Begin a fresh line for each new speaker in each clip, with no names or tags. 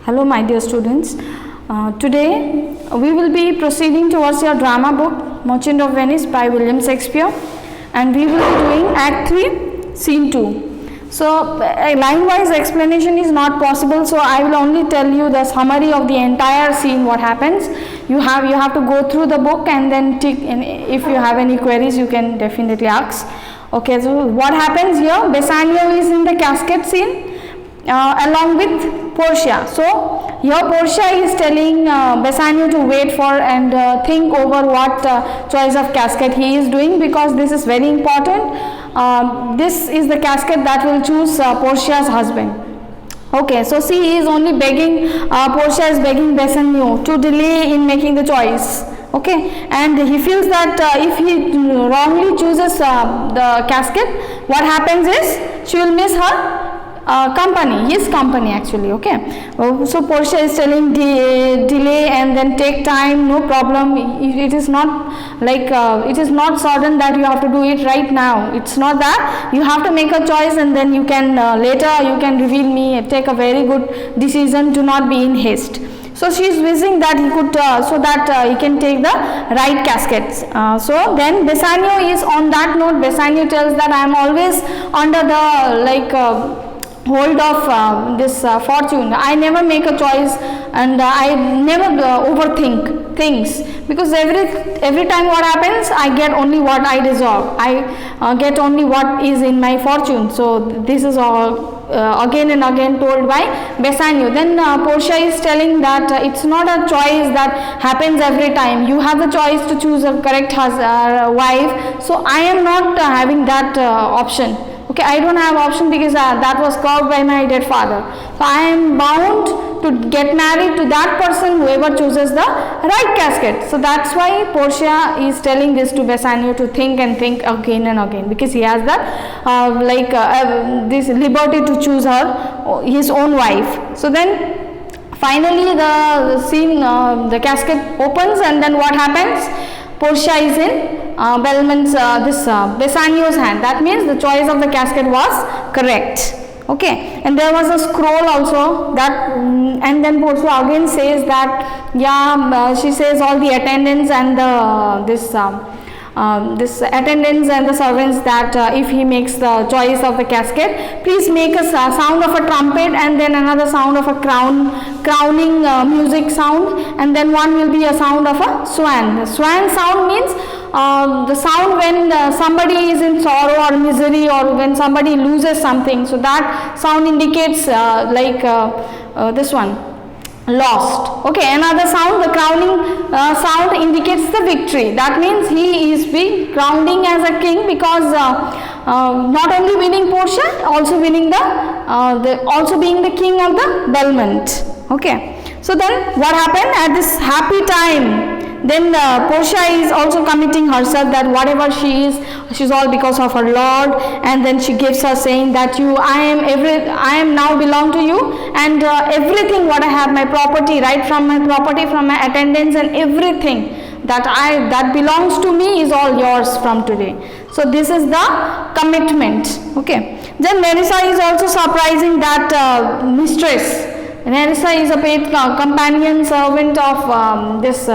Hello my dear students. Today we will be proceeding towards your drama book Merchant of Venice by William Shakespeare, and we will be doing Act 3 Scene 2. So a line wise explanation is not possible, so I will only tell you the summary of the entire scene. What happens, you have to go through the book and then tick, and if you have any queries you can definitely ask. Okay, so what happens here, Bassanio is in the casket scene along with Portia. So here Portia is telling Bassanio to wait for and think over what choice of casket he is doing, because this is very important. This is the casket that will choose Portia's husband. Okay, so see, he is only begging, Portia is begging Bassanio to delay in making the choice. Okay, and he feels that if he wrongly chooses the casket, what happens is she will miss her company, his company actually. Okay, so Portia is telling delay and then take time, no problem. It is not like it is not certain that you have to do it right now. It's not that you have to make a choice and then you can later you can reveal me, take a very good decision. Do not be in haste. So she is wishing that he could so that he can take the right caskets. So then Bassanio is on that note. Bassanio tells that I am always under the hold of this fortune. I never make a choice and I never overthink things, because every time what happens, I get only what I deserve. I get only what is in my fortune. So this is all again and again told by Bassanio. Then Portia is telling that it's not a choice that happens every time. You have the choice to choose a correct wife. So I am not having that option. Okay, I don't have option because that was carved by my dead father. So I am bound to get married to that person, whoever chooses the right casket. So that's why Portia is telling this to Bassanio to think and think again and again, because he has that this liberty to choose his own wife. So then finally the scene, the casket opens, and then what happens? Portia is in Bassanio's hand. That means the choice of the casket was correct. Okay, and there was a scroll also that, and then Portia again says that she says all the attendants and this attendants and the servants that if he makes the choice of the casket, please make a sound of a trumpet and then another sound of a crowning music sound, and then one will be a sound of a swan. The swan sound means the sound when somebody is in sorrow or misery, or when somebody loses something. So that sound indicates this one, lost. Okay, another sound, the crowning sound indicates the victory. That means he is being crowning as a king, because not only winning Portia, also winning also being the king of the Belmont. Okay, so then what happened at this happy time? Then Portia is also committing herself that whatever she is, she's all because of her Lord, and then she gives her saying that I am now belong to you, and everything what I have, my property, right from my property, from my attendants, and everything that belongs to me is all yours from today. So this is the commitment. Okay. Then Nerissa is also surprising that mistress. Nerissa is a paid companion servant of this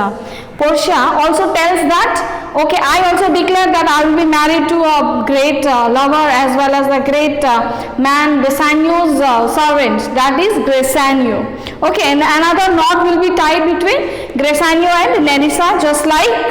Portia, also tells that, okay, I also declare that I will be married to a great lover as well as a great man, Bassanio's servant, that is Bassanio. Okay, and another knot will be tied between Bassanio and Nerissa, just like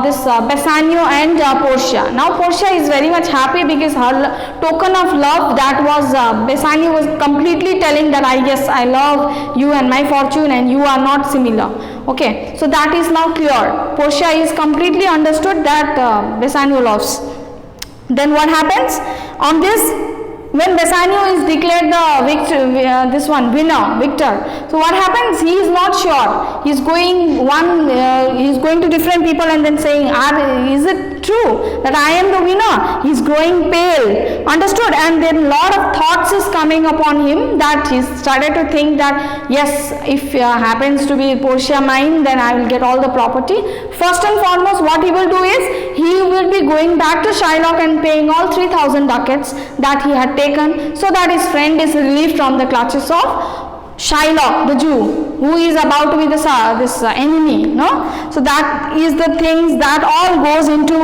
this Bassanio and Portia. Now Portia is very much happy, because her token of love, that was Bassanio was completely telling that yes, I love you and my fortune, and you are not similar. Okay, so that is now clear. Portia is completely understood that Bassanio loves. Then what happens on this? When Bassanio is declared the victor. So what happens? He is not sure. He is going to different people and then saying, is it true that I am the winner? He is growing pale. Understood? And then a lot of thoughts is coming upon him, that he started to think that yes, if happens to be Portia mine, then I will get all the property. First and foremost, what he will do is he will be going back to Shylock and paying all 3,000 ducats that he had taken, so that his friend is relieved from the clutches of Shylock, the Jew, who is about to be this enemy, no? So that is the things that all goes into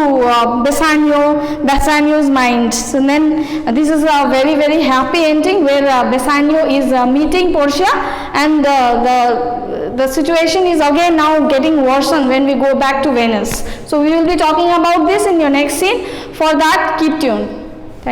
Bassanio's mind. So then this is a very, very happy ending where Bassanio is meeting Portia, and the situation is again now getting worsened when we go back to Venice. So we will be talking about this in your next scene. For that, keep tuned.